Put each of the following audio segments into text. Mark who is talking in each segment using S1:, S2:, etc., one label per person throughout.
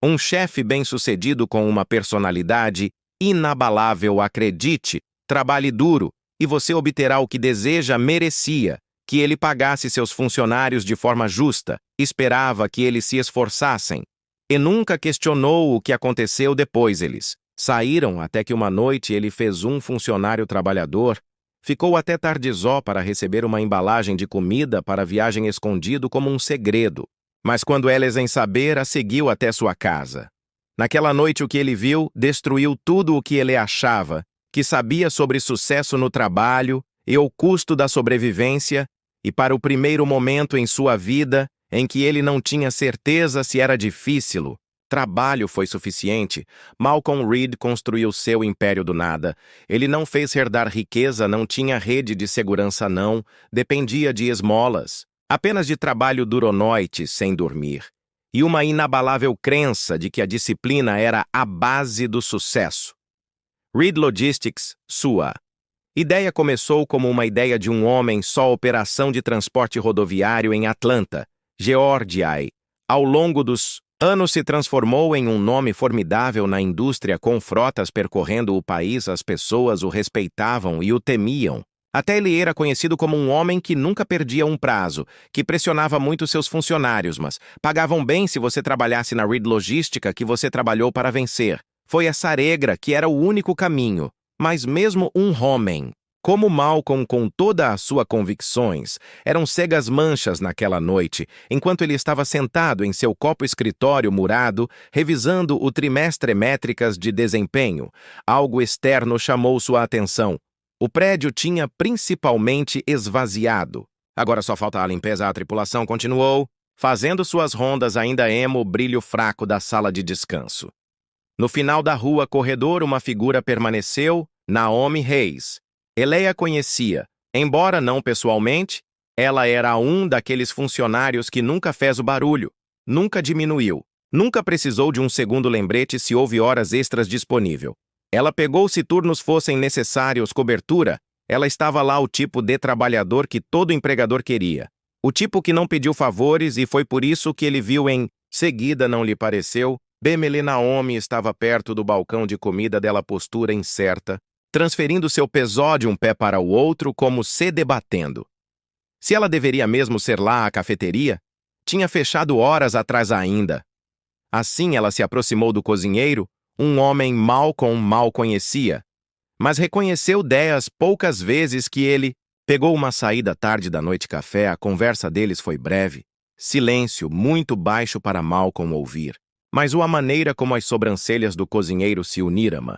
S1: Um chefe bem-sucedido com uma personalidade inabalável, acredite, trabalhe duro, e você obterá o que deseja, merecia, que ele pagasse seus funcionários de forma justa, esperava que eles se esforçassem, e nunca questionou o que aconteceu depois eles. Saíram até que uma noite ele fez um funcionário trabalhador, ficou até tardizó para receber uma embalagem de comida para a viagem escondido como um segredo. Mas quando eles em saber, a seguiu até sua casa. Naquela noite o que ele viu destruiu tudo o que ele achava, que sabia sobre sucesso no trabalho e o custo da sobrevivência, e para o primeiro momento em sua vida em que ele não tinha certeza se era difícil, trabalho foi suficiente, Malcolm Reed construiu seu império do nada. Ele não fez herdar riqueza, não tinha rede de segurança não, dependia de esmolas, apenas de trabalho duro noite sem dormir, e uma inabalável crença de que a disciplina era a base do sucesso. Reed Logistics, sua ideia começou como uma ideia de um homem só operação de transporte rodoviário em Atlanta, Geórgia, e, ao longo dos anos se transformou em um nome formidável na indústria com frotas percorrendo o país, as pessoas o respeitavam e o temiam. Até ele era conhecido como um homem que nunca perdia um prazo, que pressionava muito seus funcionários, mas pagavam bem se você trabalhasse na Reed Logística que você trabalhou para vencer. Foi essa regra que era o único caminho. Mas mesmo um homem, como Malcolm com todas as suas convicções, eram cegas manchas naquela noite, enquanto ele estava sentado em seu copo escritório murado, revisando o trimestre métricas de desempenho. Algo externo chamou sua atenção. O prédio tinha principalmente esvaziado. Agora só falta a limpeza. A tripulação continuou, fazendo suas rondas ainda emo o brilho fraco da sala de descanso. No final da rua corredor, uma figura permaneceu, Naomi Reis. Ele a conhecia, embora não pessoalmente, ela era um daqueles funcionários que nunca fez o barulho, nunca diminuiu, nunca precisou de um segundo lembrete se houve horas extras disponível. Ela pegou se turnos fossem necessários cobertura, ela estava lá o tipo de trabalhador que todo empregador queria. O tipo que não pediu favores e foi por isso que ele viu em seguida não lhe pareceu. Bemele Naomi estava perto do balcão de comida dela postura incerta, transferindo seu pesó de um pé para o outro como se debatendo. Se ela deveria mesmo ser lá a cafeteria, tinha fechado horas atrás ainda. Assim ela se aproximou do cozinheiro, um homem Malcolm mal conhecia, mas reconheceu Deas poucas vezes que ele pegou uma saída tarde da noite café. A conversa deles foi breve, silêncio muito baixo para Malcolm ouvir. Mas a maneira como as sobrancelhas do cozinheiro se uniram,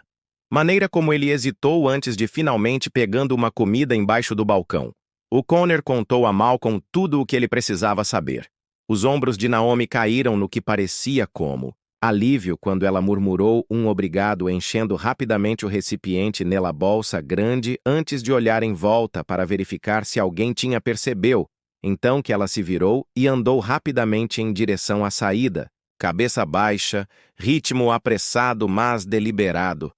S1: maneira como ele hesitou antes de finalmente pegando uma comida embaixo do balcão. O Connor contou a Malcolm tudo o que ele precisava saber. Os ombros de Naomi caíram no que parecia como alívio quando ela murmurou um obrigado, enchendo rapidamente o recipiente nela bolsa grande antes de olhar em volta para verificar se alguém tinha percebeu, então que ela se virou e andou rapidamente em direção à saída, cabeça baixa, ritmo apressado mas deliberado.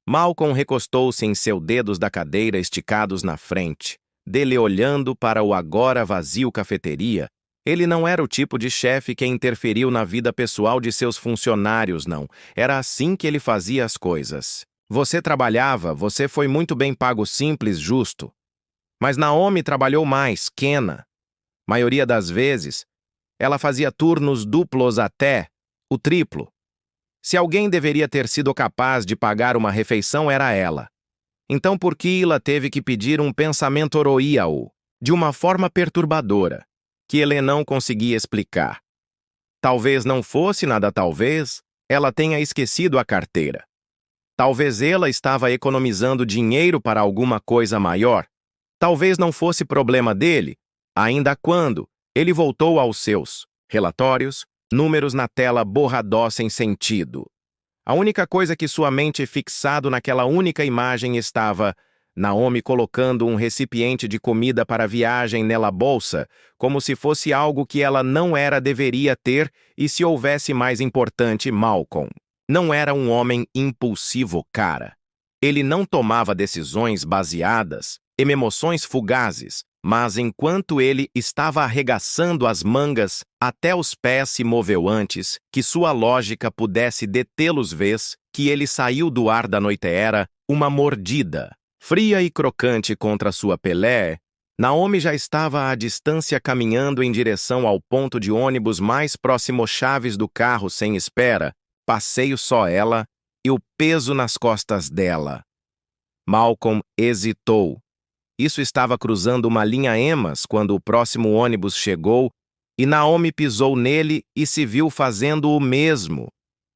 S1: Malcolm recostou-se em seus dedos da cadeira esticados na frente, dele olhando para o agora vazio cafeteria. Ele não era o tipo de chefe que interferiu na vida pessoal de seus funcionários, não. Era assim que ele fazia as coisas. Você trabalhava, você foi muito bem pago, simples, justo. Mas Naomi trabalhou mais, Kenna. Maioria das vezes, ela fazia turnos duplos até o triplo. Se alguém deveria ter sido capaz de pagar uma refeição, era ela. Então por que ela teve que pedir um pensamento oroíao, de uma forma perturbadora, que ele não conseguia explicar? Talvez não fosse nada, talvez ela tenha esquecido a carteira. Talvez ela estava economizando dinheiro para alguma coisa maior. Talvez não fosse problema dele, ainda quando ele voltou aos seus relatórios, números na tela borradó sem sentido. A única coisa que sua mente fixado naquela única imagem estava Naomi colocando um recipiente de comida para a viagem nela bolsa, como se fosse algo que ela não era deveria ter e se houvesse mais importante. Malcolm não era um homem impulsivo, cara. Ele não tomava decisões baseadas em emoções fugazes, Mas enquanto ele estava arregaçando as mangas, até os pés se moveu antes que sua lógica pudesse detê-los, vez que ele saiu do ar da noiteera, uma mordida, fria e crocante contra sua pelé. Naomi já estava à distância caminhando em direção ao ponto de ônibus mais próximo, chaves do carro sem espera, passeio só ela e o peso nas costas dela. Malcolm hesitou. Isso estava cruzando uma linha Emas quando o próximo ônibus chegou e Naomi pisou nele e se viu fazendo o mesmo.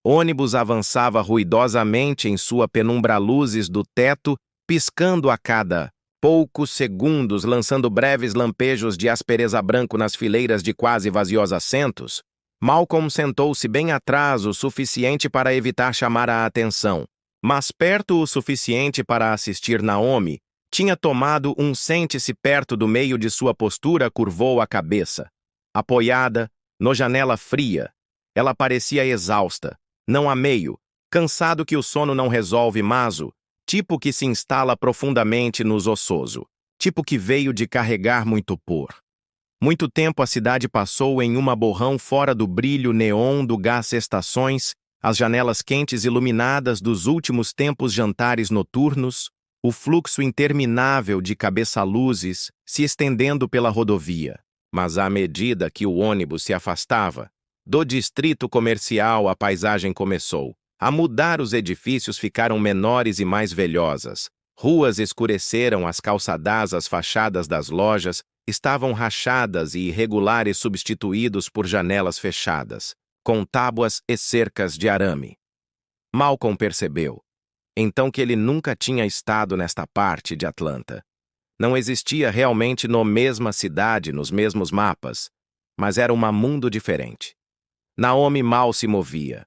S1: Ônibus avançava ruidosamente em sua penumbra, luzes do teto piscando a cada poucos segundos, lançando breves lampejos de aspereza branco nas fileiras de quase vazios assentos. Malcolm sentou-se bem atrás o suficiente para evitar chamar a atenção, mas perto o suficiente para assistir Naomi. Tinha tomado um sente-se perto do meio de sua postura, curvou a cabeça. Apoiada, no janela fria, ela parecia exausta, não a meio, cansado que o sono não resolve, mas o tipo que se instala profundamente nos ossoso, tipo que veio de carregar muito por. Muito tempo a cidade passou em uma borrão fora do brilho neon do gás estações, as janelas quentes iluminadas dos últimos tempos jantares noturnos, o fluxo interminável de cabeça-luzes se estendendo pela rodovia. Mas à medida que o ônibus se afastava do distrito comercial, a paisagem começou a mudar. Os edifícios ficaram menores e mais velhosas. Ruas escureceram, as calçadas, as fachadas das lojas estavam rachadas e irregulares, substituídos por janelas fechadas, com tábuas e cercas de arame. Malcolm percebeu então que ele nunca tinha estado nesta parte de Atlanta. Não existia realmente na mesma cidade, nos mesmos mapas, mas era um mundo diferente. Naomi mal se movia.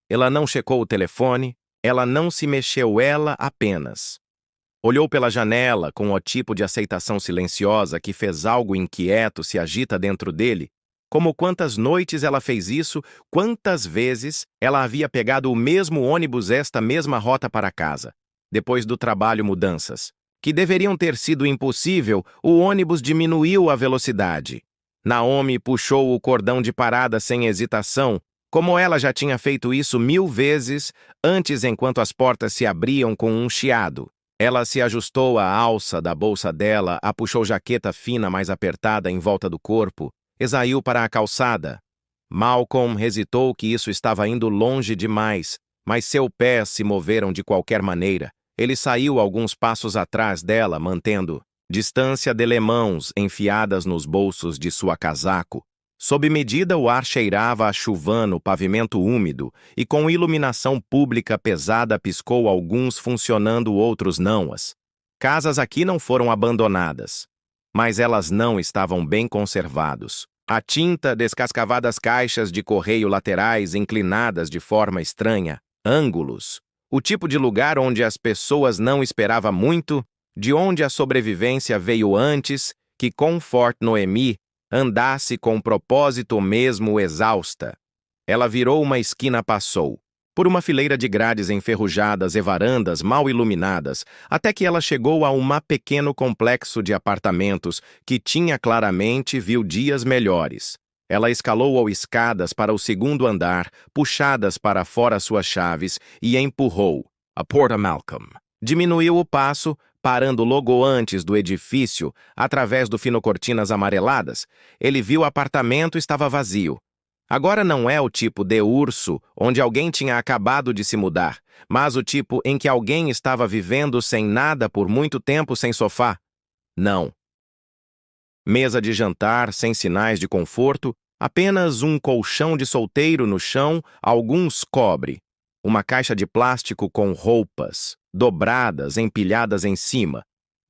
S1: Ela não checou o telefone, ela não se mexeu, ela apenas olhou pela janela com o tipo de aceitação silenciosa que fez algo inquieto se agita dentro dele. Como quantas noites ela fez isso, quantas vezes ela havia pegado o mesmo ônibus, esta mesma rota para casa. Depois do trabalho, mudanças que deveriam ter sido impossível, o ônibus diminuiu a velocidade. Naomi puxou o cordão de parada sem hesitação, como ela já tinha feito isso 1000 vezes antes, enquanto as portas se abriam com um chiado. Ela se ajustou à alça da bolsa dela, a puxou jaqueta fina mais apertada em volta do corpo, exaiu para a calçada. Malcolm hesitou que isso estava indo longe demais, mas seus pés se moveram de qualquer maneira. Ele saiu alguns passos atrás dela, mantendo distância de mãos enfiadas nos bolsos de sua casaco. Sob medida, o ar cheirava a chuva no pavimento úmido e com iluminação pública pesada piscou, alguns funcionando, outros não. As casas aqui não foram abandonadas, mas elas não estavam bem conservadas. A tinta descascava as caixas de correio laterais inclinadas de forma estranha, ângulos, o tipo de lugar onde as pessoas não esperavam muito, de onde a sobrevivência veio antes que Comfort Noemi andasse com propósito mesmo exausta. Ela virou uma esquina, passou por uma fileira de grades enferrujadas e varandas mal iluminadas, até que ela chegou a um pequeno complexo de apartamentos que tinha claramente viu dias melhores. Ela escalou as escadas para o segundo andar, puxadas para fora suas chaves, e empurrou a porta. Malcolm diminuiu o passo, parando logo antes do edifício, através do fino cortinas amareladas. Ele viu o apartamento estava vazio. Agora não é o tipo de urso onde alguém tinha acabado de se mudar, mas o tipo em que alguém estava vivendo sem nada por muito tempo, sem sofá. Não. Mesa de jantar sem sinais de conforto, apenas um colchão de solteiro no chão, alguns cobre, uma caixa de plástico com roupas dobradas empilhadas em cima,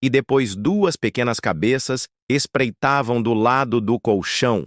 S1: e depois 2 pequenas cabeças espreitavam do lado do colchão.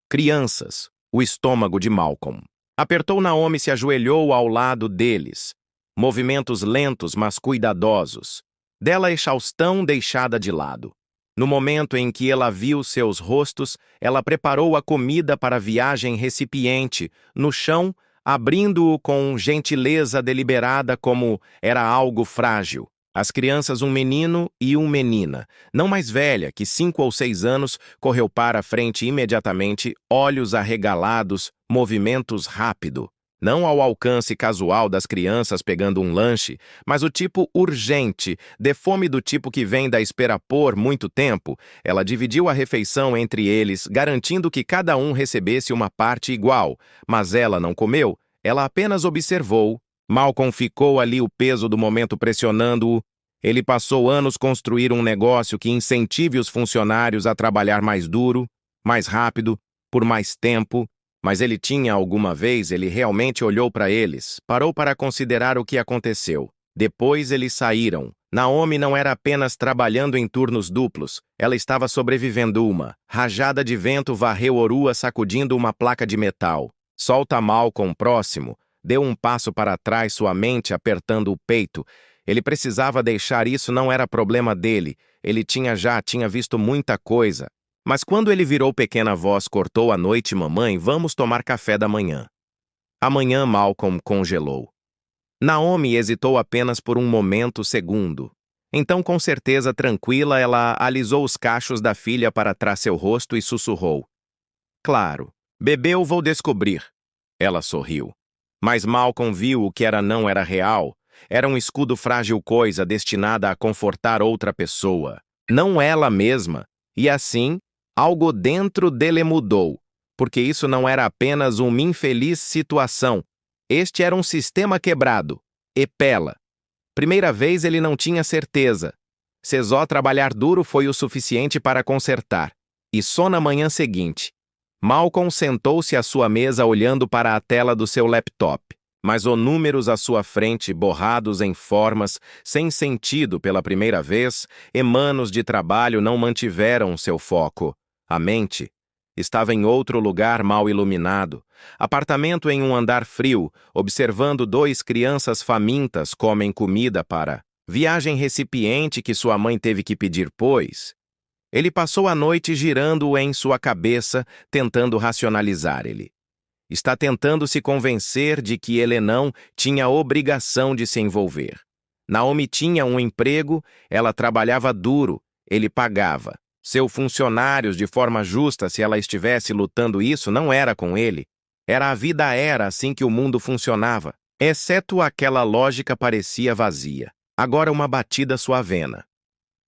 S1: Crianças. O estômago de Malcolm apertou. Naomi se ajoelhou ao lado deles. Movimentos lentos, mas cuidadosos. Dela exaustão deixada de lado. No momento em que ela viu seus rostos, ela preparou a comida para a viagem, recipiente, no chão, abrindo-o com gentileza deliberada como era algo frágil. As crianças, um menino e uma menina, não mais velha, que 5 ou 6 anos, correu para a frente imediatamente, olhos arregalados, movimentos rápido. Não ao alcance casual das crianças pegando um lanche, mas o tipo urgente, de fome do tipo que vem da espera por muito tempo. Ela dividiu a refeição entre eles, garantindo que cada um recebesse uma parte igual. Mas ela não comeu, ela apenas observou. Malcolm ficou ali, o peso do momento pressionando-o. Ele passou anos construir um negócio que incentive os funcionários a trabalhar mais duro, mais rápido, por mais tempo. Mas alguma vez, ele realmente olhou para eles, parou para considerar o que aconteceu. Depois eles saíram. Naomi não era apenas trabalhando em turnos duplos, ela estava sobrevivendo. Uma rajada de vento varreu Orua sacudindo uma placa de metal. Solta Malcolm próximo. Deu um passo para trás, sua mente apertando o peito. Ele precisava deixar isso, não era problema dele. Ele já tinha visto muita coisa. Mas quando ele virou, pequena voz cortou a noite. Mamãe, vamos tomar café da manhã. Amanhã Malcolm congelou. Naomi hesitou apenas por um segundo. Então, com certeza tranquila, ela alisou os cachos da filha para trás seu rosto e sussurrou. Claro, bebê, eu vou descobrir. Ela sorriu. Mas Malcolm viu o que não era real. Era um escudo frágil, coisa destinada a confortar outra pessoa, não ela mesma. E assim, algo dentro dele mudou, porque isso não era apenas uma infeliz situação. Este era um sistema quebrado. Pela primeira vez ele não tinha certeza. Se só trabalhar duro foi o suficiente para consertar. E só na manhã seguinte, Malcolm sentou-se à sua mesa olhando para a tela do seu laptop. Mas os números à sua frente, borrados em formas sem sentido pela primeira vez, emanos de trabalho não mantiveram seu foco. A mente estava em outro lugar mal iluminado. Apartamento em um andar frio, observando 2 crianças famintas comem comida para viagem recipiente que sua mãe teve que pedir, pois. Ele passou a noite girando-o em sua cabeça, tentando racionalizar. Ele está tentando se convencer de que ele não tinha obrigação de se envolver. Naomi tinha um emprego, ela trabalhava duro, ele pagava. Seus funcionários de forma justa. Se ela estivesse lutando, isso não era com ele. A vida era assim que o mundo funcionava. Exceto aquela lógica parecia vazia. Agora uma batida sua vena.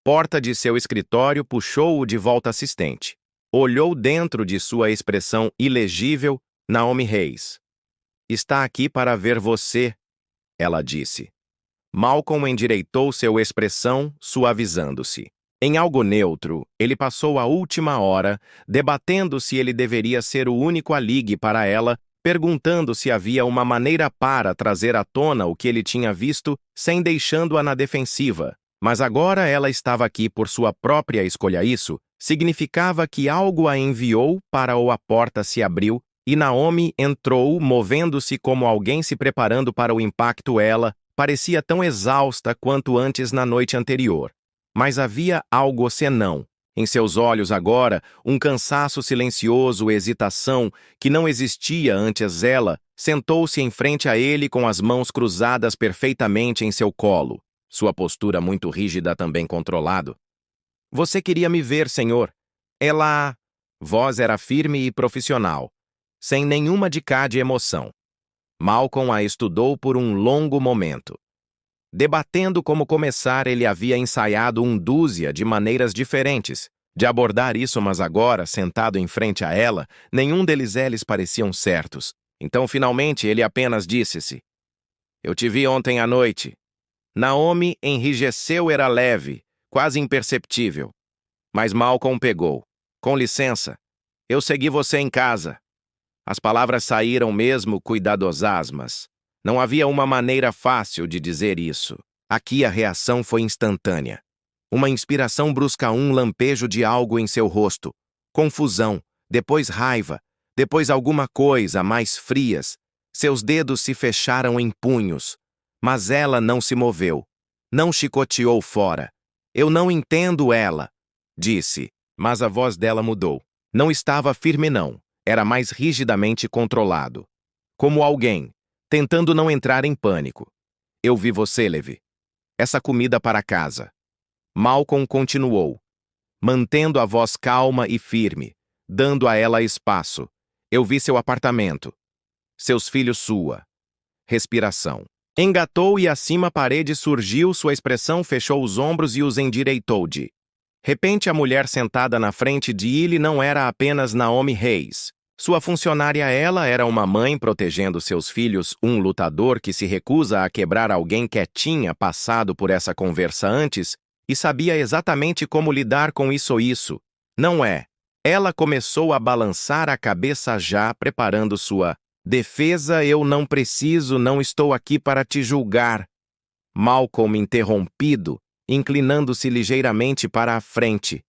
S1: Porta de seu escritório puxou-o de volta assistente. Olhou dentro de sua expressão ilegível. Naomi Reis. Está aqui para ver você, ela disse. Malcolm endireitou sua expressão, suavizando-se. Em algo neutro, ele passou a última hora debatendo se ele deveria ser o único a ligue para ela, perguntando se havia uma maneira para trazer à tona o que ele tinha visto sem deixando-a na defensiva. Mas agora ela estava aqui por sua própria escolha. Isso significava que algo a enviou para a porta se abriu e Naomi entrou, movendo-se como alguém se preparando para o impacto. Ela parecia tão exausta quanto antes na noite anterior. Mas havia algo senão. Em seus olhos agora, um cansaço silencioso, hesitação, que não existia antes. Ela sentou-se em frente a ele com as mãos cruzadas perfeitamente em seu colo. Sua postura muito rígida, também controlado. Você queria me ver, senhor? Ela... Voz era firme e profissional, sem nenhuma de emoção. Malcolm a estudou por um longo momento. Debatendo como começar, ele havia ensaiado dúzia de maneiras diferentes de abordar isso, mas agora, sentado em frente a ela, nenhum deles pareciam certos. Então, finalmente, ele apenas disse-se. Eu te vi ontem à noite. Naomi enrijeceu, era leve, quase imperceptível. Mas Malcolm pegou. Com licença, eu segui você em casa. As palavras saíram mesmo cuidadosas, mas não havia uma maneira fácil de dizer isso. Aqui a reação foi instantânea. Uma inspiração brusca, um lampejo de algo em seu rosto. Confusão, depois raiva, depois alguma coisa mais frias. Seus dedos se fecharam em punhos. Mas ela não se moveu. Não chicoteou fora. Eu não entendo ela, disse. Mas a voz dela mudou. Não estava firme, não. Era mais rigidamente controlado. Como alguém tentando não entrar em pânico. Eu vi você, Levi. essa comida para casa. Malcolm continuou, mantendo a voz calma e firme, dando a ela espaço. Eu vi seu apartamento. Seus filhos sua. Respiração. Engatou e acima a parede surgiu, sua expressão fechou os ombros e os endireitou de repente a mulher sentada na frente de ele não era apenas Naomi Reis. Sua funcionária ela era uma mãe protegendo seus filhos, um lutador que se recusa a quebrar alguém que tinha passado por essa conversa antes e sabia exatamente como lidar com isso. Não é? Ela começou a balançar a cabeça já, preparando sua defesa. Eu não preciso, não estou aqui para te julgar. Malcolm interrompido, inclinando-se ligeiramente para a frente.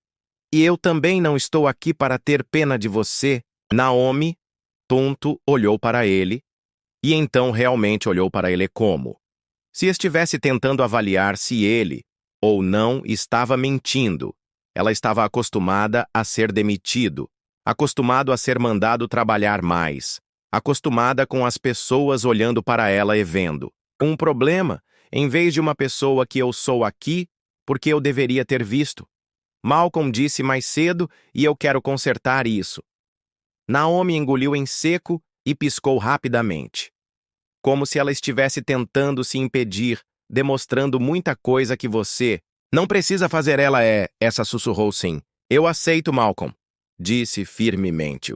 S1: E eu também não estou aqui para ter pena de você. Naomi, tonto, olhou para ele, e então realmente olhou para ele como se estivesse tentando avaliar se ele, ou não, estava mentindo. Ela estava acostumada a ser demitido, acostumado a ser mandado trabalhar mais, acostumada com as pessoas olhando para ela e vendo um problema, em vez de uma pessoa que eu sou aqui, porque eu deveria ter visto. Malcolm disse mais cedo e eu quero consertar isso. Naomi engoliu em seco e piscou rapidamente, como se ela estivesse tentando se impedir, demonstrando muita coisa que você não precisa fazer. Essa sussurrou sim. Eu aceito, Malcolm, disse firmemente.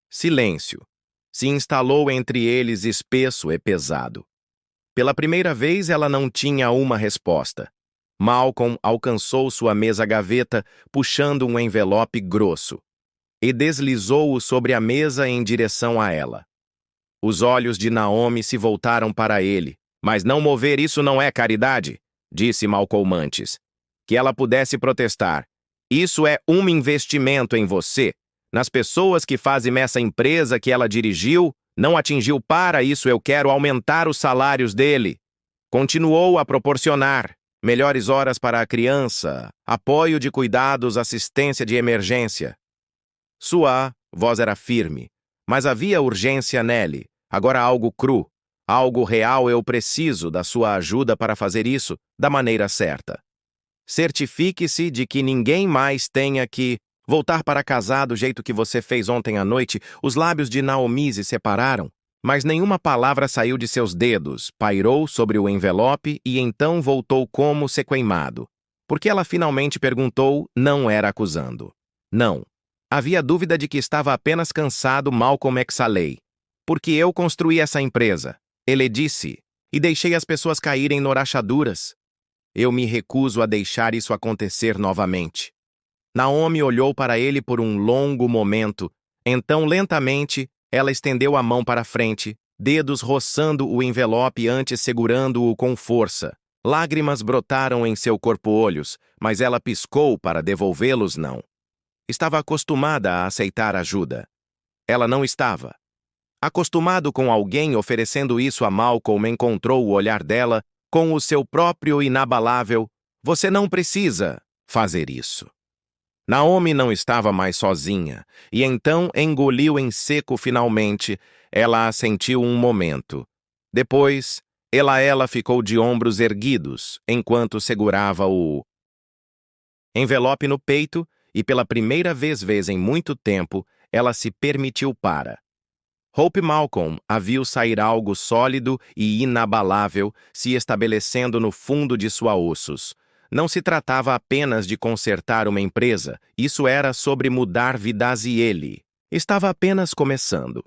S1: Silêncio se instalou entre eles, espesso e pesado. Pela primeira vez ela não tinha uma resposta. Malcolm alcançou sua mesa-gaveta, puxando um envelope grosso, e deslizou-o sobre a mesa em direção a ela. Os olhos de Naomi se voltaram para ele. Mas não mover isso não é caridade, disse Malcolm antes que ela pudesse protestar. Isso é um investimento em você, nas pessoas que fazem essa empresa que ela dirigiu, não atingiu. Para isso eu quero aumentar os salários dele. Continuou a proporcionar melhores horas para a criança, apoio de cuidados, assistência de emergência. Sua voz era firme, mas havia urgência nele. Agora algo cru, algo real. Eu preciso da sua ajuda para fazer isso da maneira certa. Certifique-se de que ninguém mais tenha que voltar para casa do jeito que você fez ontem à noite. Os lábios de Naomi se separaram, mas nenhuma palavra saiu de seus dedos. Pairou sobre o envelope e então voltou como se queimado. Porque ela finalmente perguntou, não era acusando. Não. Havia dúvida de que estava apenas cansado. Malcolm exhalei. Porque eu construí essa empresa, ele disse, e deixei as pessoas caírem no rachaduras. Eu me recuso a deixar isso acontecer novamente. Naomi olhou para ele por um longo momento. Então, lentamente, ela estendeu a mão para frente, dedos roçando o envelope antes segurando-o com força. Lágrimas brotaram em seu corpo-olhos, mas ela piscou para devolvê-los não. Estava acostumada a aceitar ajuda. Ela não estava. Acostumado com alguém oferecendo isso a Malcolm, encontrou o olhar dela com o seu próprio inabalável. Você não precisa fazer isso. Naomi não estava mais sozinha, e então engoliu em seco finalmente. Ela assentiu um momento. Depois, ela ficou de ombros erguidos, enquanto segurava o envelope no peito, e pela primeira vez em muito tempo, ela se permitiu para Hope. Malcolm a viu sair algo sólido e inabalável se estabelecendo no fundo de sua ossos. Não se tratava apenas de consertar uma empresa, isso era sobre mudar vidas e ele estava apenas começando.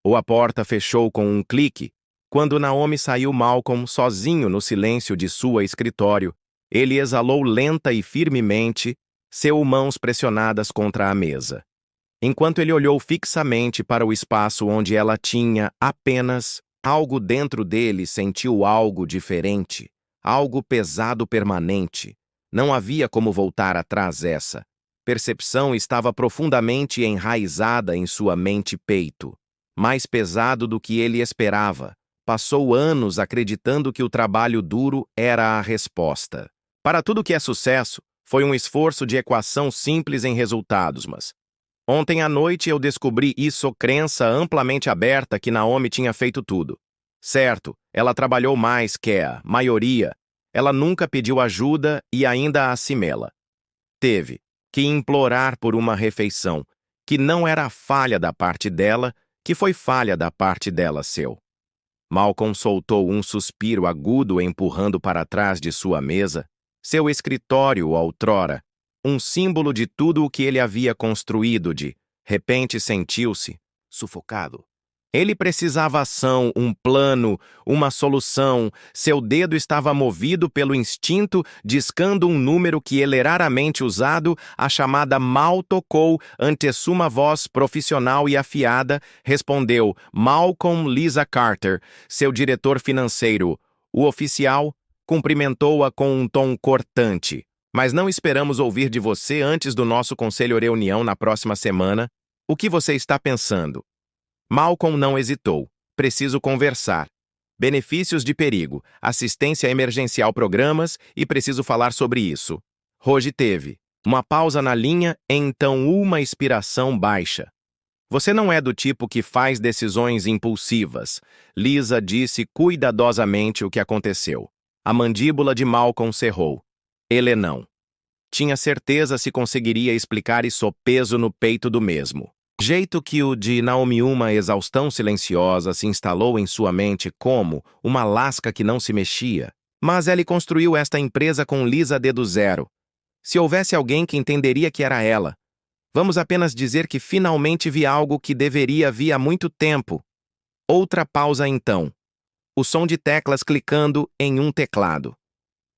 S1: A porta fechou com um clique. Quando Naomi saiu, Malcolm, sozinho no silêncio de sua escritório, ele exalou lenta e firmemente, suas mãos pressionadas contra a mesa. Enquanto ele olhou fixamente para o espaço onde ela tinha apenas algo dentro dele, sentiu algo diferente, algo pesado permanente. Não havia como voltar atrás. Essa percepção estava profundamente enraizada em sua mente-peito, mais pesado do que ele esperava. Passou anos acreditando que o trabalho duro era a resposta. Para tudo que é sucesso, foi um esforço de equação simples em resultados, mas ontem à noite eu descobri isso, crença amplamente aberta que Naomi tinha feito tudo. Certo, ela trabalhou mais que a maioria. Ela nunca pediu ajuda e ainda a assimela. Teve que implorar por uma refeição, que não era falha da parte dela, que foi falha da parte dela seu. Malcolm soltou um suspiro agudo empurrando para trás de sua mesa, seu escritório outrora, um símbolo de tudo o que ele havia construído de repente sentiu-se sufocado. Ele precisava ação, um plano, uma solução. Seu dedo estava movido pelo instinto, discando um número que ele era raramente usado. A chamada mal tocou ante sua voz profissional e afiada. Respondeu Malcolm Lisa Carter, seu diretor financeiro. O oficial cumprimentou-a com um tom cortante. Mas não esperamos ouvir de você antes do nosso conselho reunião na próxima semana. O que você está pensando? Malcolm não hesitou. Preciso conversar. Benefícios de perigo, assistência emergencial programas e preciso falar sobre isso. Roge teve uma pausa na linha e então uma expiração baixa. Você não é do tipo que faz decisões impulsivas. Lisa disse cuidadosamente o que aconteceu. A mandíbula de Malcolm cerrou. Ele não. Tinha certeza se conseguiria explicar isso peso no peito do mesmo. Jeito que o de Naomi, uma exaustão silenciosa se instalou em sua mente como uma lasca que não se mexia. Mas ele construiu esta empresa com Lisa do zero. Se houvesse alguém que entenderia que era ela. Vamos apenas dizer que finalmente vi algo que deveria vir há muito tempo. Outra pausa então. O som de teclas clicando em um teclado.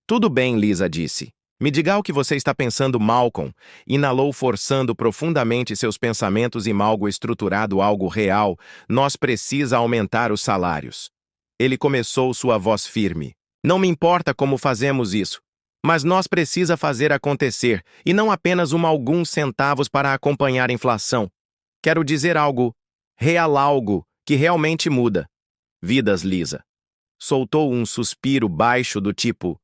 S1: Tudo bem, Lisa disse. Me diga o que você está pensando, Malcolm. Inalou forçando profundamente seus pensamentos em algo estruturado, algo real. Nós precisa aumentar os salários. Ele começou sua voz firme. Não me importa como fazemos isso, mas nós precisa fazer acontecer, e não apenas alguns centavos para acompanhar a inflação. Quero dizer algo real, algo que realmente muda. Vidas, Lisa. Soltou um suspiro baixo do tipo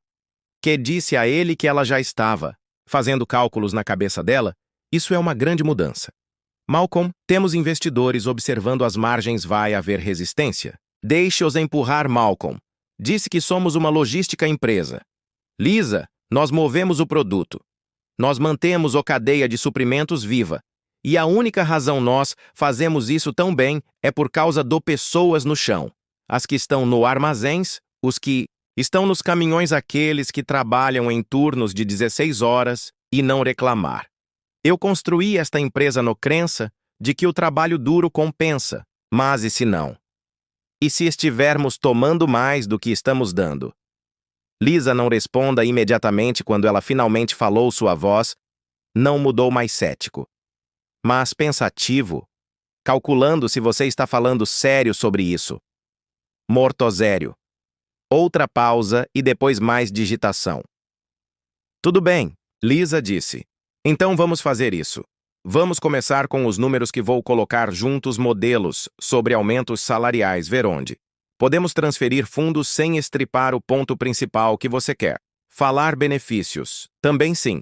S1: que disse a ele que ela já estava fazendo cálculos na cabeça dela. Isso é uma grande mudança. Malcolm, temos investidores observando as margens. Vai haver resistência? Deixe-os empurrar, Malcolm. Disse que somos uma logística empresa. Lisa, nós movemos o produto. Nós mantemos a cadeia de suprimentos viva. E a única razão nós fazemos isso tão bem é por causa do pessoas no chão. As que estão no armazéns, os que estão nos caminhões, aqueles que trabalham em turnos de 16 horas e não reclamar. Eu construí esta empresa no crença de que o trabalho duro compensa, mas e se não? E se estivermos tomando mais do que estamos dando? Lisa não responda imediatamente quando ela finalmente falou. Sua voz não mudou, mais cético, mas pensativo, calculando se você está falando sério sobre isso. Mortosério. Outra pausa e depois mais digitação. Tudo bem, Lisa disse. Então vamos fazer isso. Vamos começar com os números que vou colocar juntos, modelos sobre aumentos salariais, ver onde podemos transferir fundos sem estripar o ponto principal que você quer. Falar benefícios. Também sim.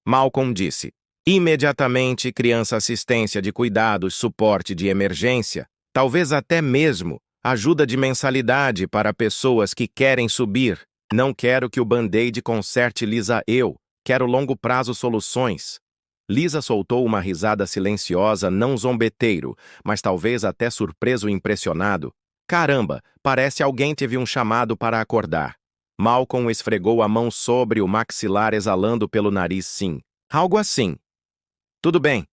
S1: Malcolm disse. Imediatamente criança, assistência de cuidados, suporte de emergência, talvez até mesmo ajuda de mensalidade para pessoas que querem subir. Não quero que o Band-Aid conserte, Lisa. Eu quero longo prazo soluções. Lisa soltou uma risada silenciosa, não zombeteiro, mas talvez até surpreso e impressionado. Caramba, parece alguém teve um chamado para acordar. Malcolm esfregou a mão sobre o maxilar, exalando pelo nariz. Sim, algo assim. Tudo bem.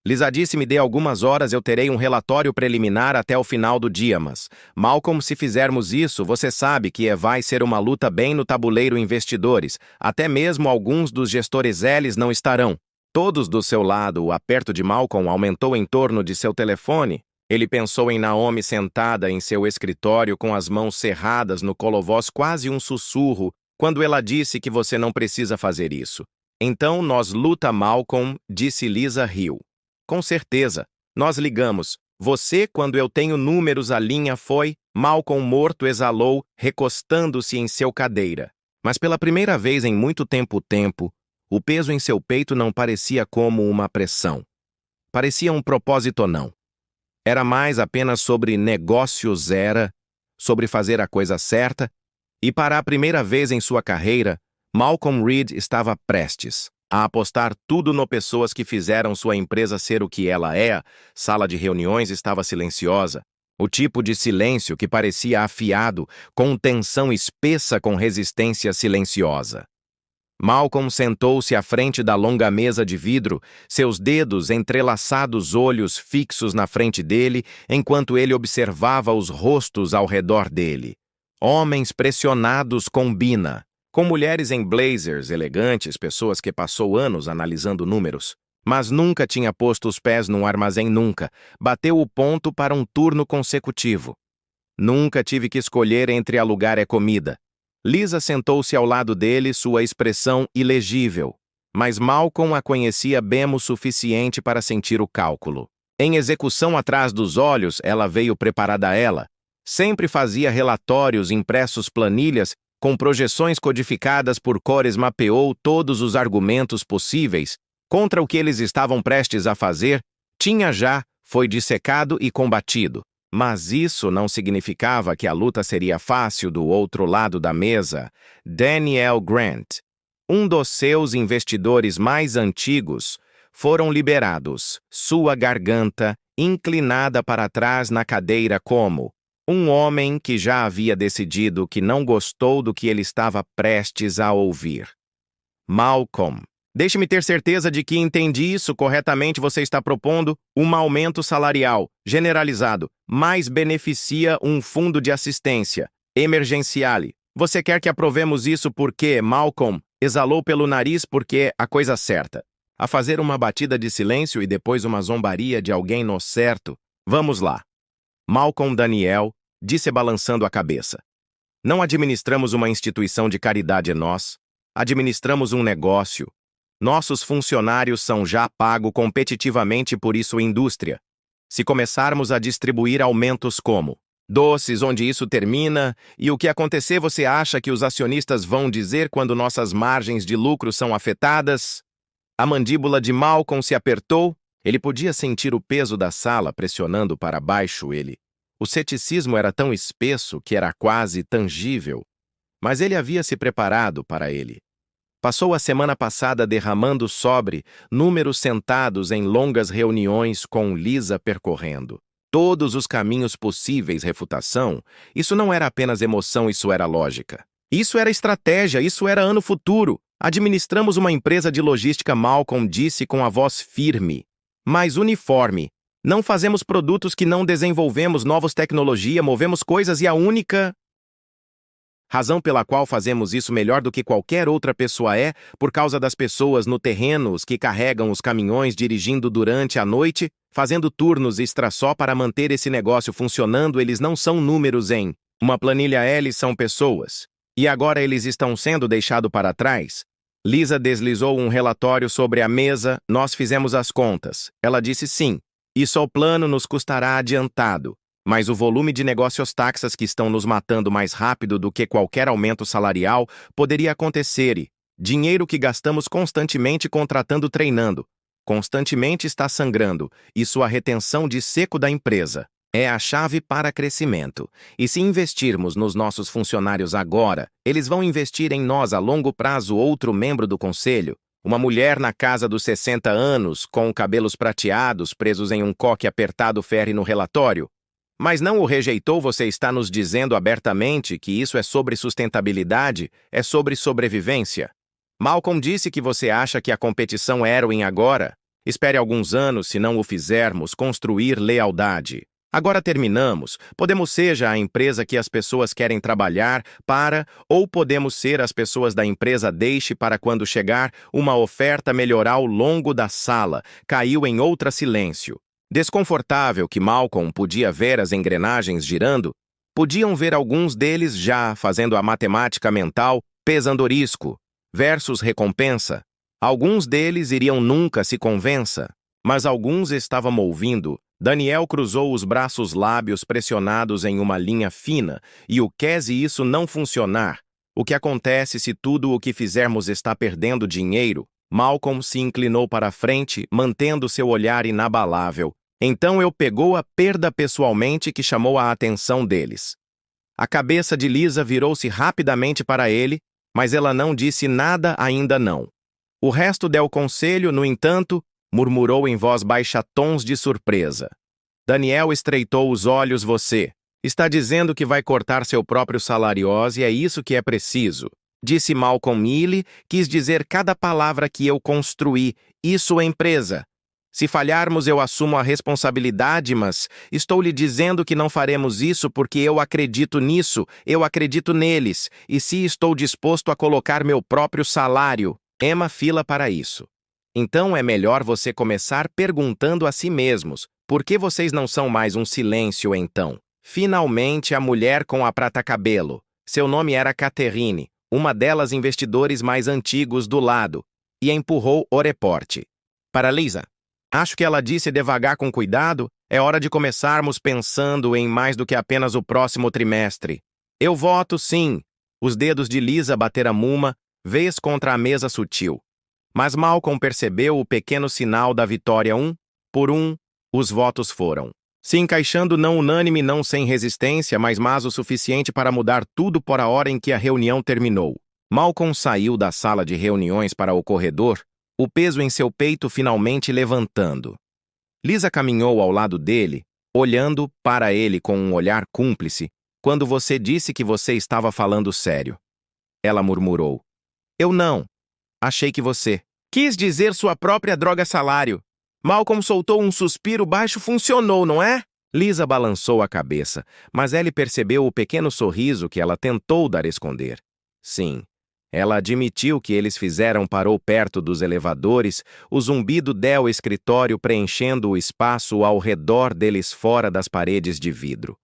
S1: Lisa disse, me dê algumas horas, eu terei um relatório preliminar até o final do dia, mas, Malcolm, se fizermos isso, você sabe que vai ser uma luta bem no tabuleiro. Investidores, até mesmo alguns dos gestores eles não estarão todos do seu lado. O aperto de Malcolm aumentou em torno de seu telefone. Ele pensou em Naomi sentada em seu escritório com as mãos cerradas no colo, voz quase um sussurro, quando ela disse que você não precisa fazer isso. Então nós luta, Malcolm, disse. Lisa riu. Com certeza. Nós ligamos. Você, quando eu tenho números, a linha foi. Malcolm morto exalou, recostando-se em seu cadeira. Mas pela primeira vez em muito tempo, o peso em seu peito não parecia como uma pressão. Parecia um propósito, não. Era mais apenas sobre negócios, era sobre fazer a coisa certa E para a primeira vez em sua carreira, Malcolm Reed estava prestes a apostar tudo no pessoas que fizeram sua empresa ser o que ela é. Sala de reuniões estava silenciosa. O tipo de silêncio que parecia afiado, com tensão espessa com resistência silenciosa. Malcolm sentou-se à frente da longa mesa de vidro, seus dedos entrelaçados, olhos fixos na frente dele, enquanto ele observava os rostos ao redor dele. Homens pressionados combina, com mulheres em blazers elegantes, pessoas que passou anos analisando números, mas nunca tinha posto os pés num armazém nunca, bateu o ponto para um turno consecutivo. Nunca tive que escolher entre alugar e comida. Lisa sentou-se ao lado dele, sua expressão ilegível, mas Malcolm a conhecia bem o suficiente para sentir o cálculo. Em execução atrás dos olhos, ela veio preparada a ela. Sempre fazia relatórios impressos planilhas, com projeções codificadas por cores, mapeou todos os argumentos possíveis contra o que eles estavam prestes a fazer, foi dissecado e combatido. Mas isso não significava que a luta seria fácil do outro lado da mesa. Daniel Grant, um dos seus investidores mais antigos, foram liberados, sua garganta inclinada para trás na cadeira como um homem que já havia decidido que não gostou do que ele estava prestes a ouvir. Malcolm, deixe-me ter certeza de que entendi isso corretamente. Você está propondo um aumento salarial generalizado, mas beneficia um fundo de assistência emergencial. Você quer que aprovemos isso porque Malcolm exalou pelo nariz porque é a coisa certa. A fazer uma batida de silêncio e depois uma zombaria de alguém no certo. Vamos lá. Malcolm Daniel disse balançando a cabeça. Não administramos uma instituição de caridade nós. Administramos um negócio. Nossos funcionários são já pagos competitivamente por isso indústria. Se começarmos a distribuir aumentos como doces onde isso termina, e o que acontecer você acha que os acionistas vão dizer quando nossas margens de lucro são afetadas? A mandíbula de Malcolm se apertou. Ele podia sentir o peso da sala pressionando para baixo ele. O ceticismo era tão espesso que era quase tangível. Mas ele havia se preparado para ele. Passou a semana passada derramando sobre números sentados em longas reuniões com Lisa percorrendo todos os caminhos possíveis refutação. Isso não era apenas emoção, isso era lógica. Isso era estratégia, isso era ano futuro. Administramos uma empresa de logística, Malcolm disse com a voz firme, mas uniforme. Não fazemos produtos que não desenvolvemos novas tecnologias, movemos coisas e a única razão pela qual fazemos isso melhor do que qualquer outra pessoa é por causa das pessoas no terreno, os que carregam os caminhões dirigindo durante a noite, fazendo turnos extra só para manter esse negócio funcionando. Eles não são números em uma planilha, eles são pessoas. E agora eles estão sendo deixados para trás. Lisa deslizou um relatório sobre a mesa. Nós fizemos as contas. Ela disse sim. Isso ao plano nos custará adiantado. Mas o volume de negócios taxas que estão nos matando mais rápido do que qualquer aumento salarial poderia acontecer e dinheiro que gastamos constantemente contratando, treinando, constantemente está sangrando, e sua retenção de seco da empresa é a chave para crescimento. E se investirmos nos nossos funcionários agora, eles vão investir em nós a longo prazo. Outro membro do conselho, uma mulher na casa dos 60 anos, com cabelos prateados presos em um coque apertado, fere no relatório. Mas não o rejeitou. Você está nos dizendo abertamente que isso é sobre sustentabilidade, é sobre sobrevivência. Malcolm disse que você acha que a competição é ruim agora. Espere alguns anos, se não o fizermos, construir lealdade. Agora terminamos. Podemos ser a empresa que as pessoas querem trabalhar para, ou podemos ser as pessoas da empresa. Deixe para quando chegar uma oferta melhorar. Ao longo da sala, caiu em outra silêncio. Desconfortável que Malcolm podia ver as engrenagens girando, podiam ver alguns deles já fazendo a matemática mental, pesando risco versus recompensa. Alguns deles iriam nunca se convença, mas alguns estavam ouvindo. Daniel cruzou os braços, lábios pressionados em uma linha fina, e o que se isso não funcionar? O que acontece se tudo o que fizermos está perdendo dinheiro? Malcolm se inclinou para a frente, mantendo seu olhar inabalável. Então eu pegou a perda pessoalmente que chamou a atenção deles. A cabeça de Lisa virou-se rapidamente para ele, mas ela não disse nada ainda não. O resto del conselho, no entanto, murmurou em voz baixa tons de surpresa. Daniel estreitou os olhos. Você está dizendo que vai cortar seu próprio salário e é isso que é preciso. Disse Malcolm Ely, quis dizer cada palavra que eu construí. Isso é empresa. Se falharmos, eu assumo a responsabilidade, mas estou lhe dizendo que não faremos isso porque eu acredito nisso, eu acredito neles, e se estou disposto a colocar meu próprio salário, Emma fila para isso. Então é melhor você começar perguntando a si mesmos, por que vocês não são mais um silêncio então? Finalmente a mulher com a prata-cabelo. Seu nome era Catherine, uma delas investidores mais antigos do lado, e empurrou o reporte. Para Lisa. Acho que ela disse devagar com cuidado, é hora de começarmos pensando em mais do que apenas o próximo trimestre. Eu voto sim. Os dedos de Lisa bateram muma, vez contra a mesa sutil. Mas Malcolm percebeu o pequeno sinal da vitória. Por um, os votos foram. Se encaixando não unânime, não sem resistência, mas o suficiente para mudar tudo por a hora em que a reunião terminou. Malcolm saiu da sala de reuniões para o corredor, o peso em seu peito finalmente levantando. Lisa caminhou ao lado dele, olhando para ele com um olhar cúmplice, quando você disse que você estava falando sério. Ela murmurou. Eu não. Achei que você quis dizer sua própria droga salário. Malcolm soltou um suspiro baixo. Funcionou, não é? Lisa balançou a cabeça, mas ele percebeu o pequeno sorriso que ela tentou dar esconder. Sim. Ela admitiu que eles fizeram. Parou perto dos elevadores, o zumbido del escritório preenchendo o espaço ao redor deles fora das paredes de vidro.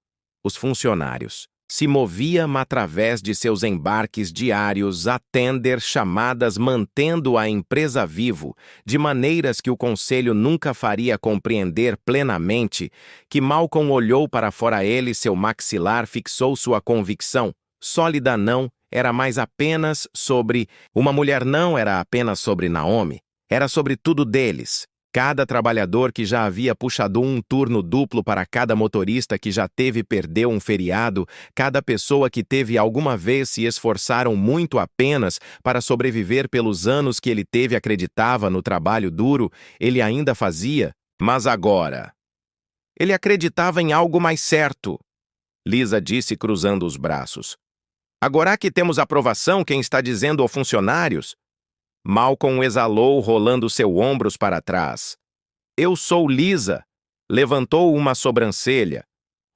S1: Os funcionários se moviam através de seus embarques diários, atender chamadas, mantendo a empresa vivo, de maneiras que o conselho nunca faria compreender plenamente, que Malcolm olhou para fora ele, seu maxilar fixou sua convicção, sólida não, era mais apenas sobre uma mulher, não era apenas sobre Naomi, era sobre tudo deles. Cada trabalhador que já havia puxado um turno duplo para cada motorista que já perdeu um feriado, cada pessoa que teve alguma vez se esforçaram muito apenas para sobreviver pelos anos que ele acreditava no trabalho duro, ele ainda fazia, mas agora ele acreditava em algo mais certo. Lisa disse cruzando os braços. Agora que temos aprovação, quem está dizendo aos funcionários? Malcolm exalou, rolando seus ombros para trás. Eu sou Lisa. Levantou uma sobrancelha.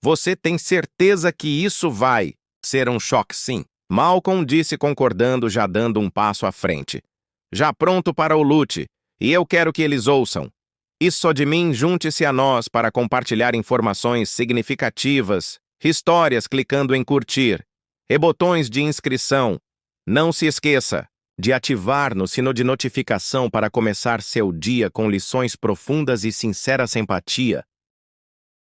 S1: Você tem certeza que isso vai ser um choque, sim? Malcolm disse concordando, já dando um passo à frente. Já pronto para o lute, e eu quero que eles ouçam. Isso de mim, junte-se a nós para compartilhar informações significativas, histórias clicando em curtir, e botões de inscrição. Não se esqueça de ativar no sino de notificação para começar seu dia com lições profundas e sincera simpatia,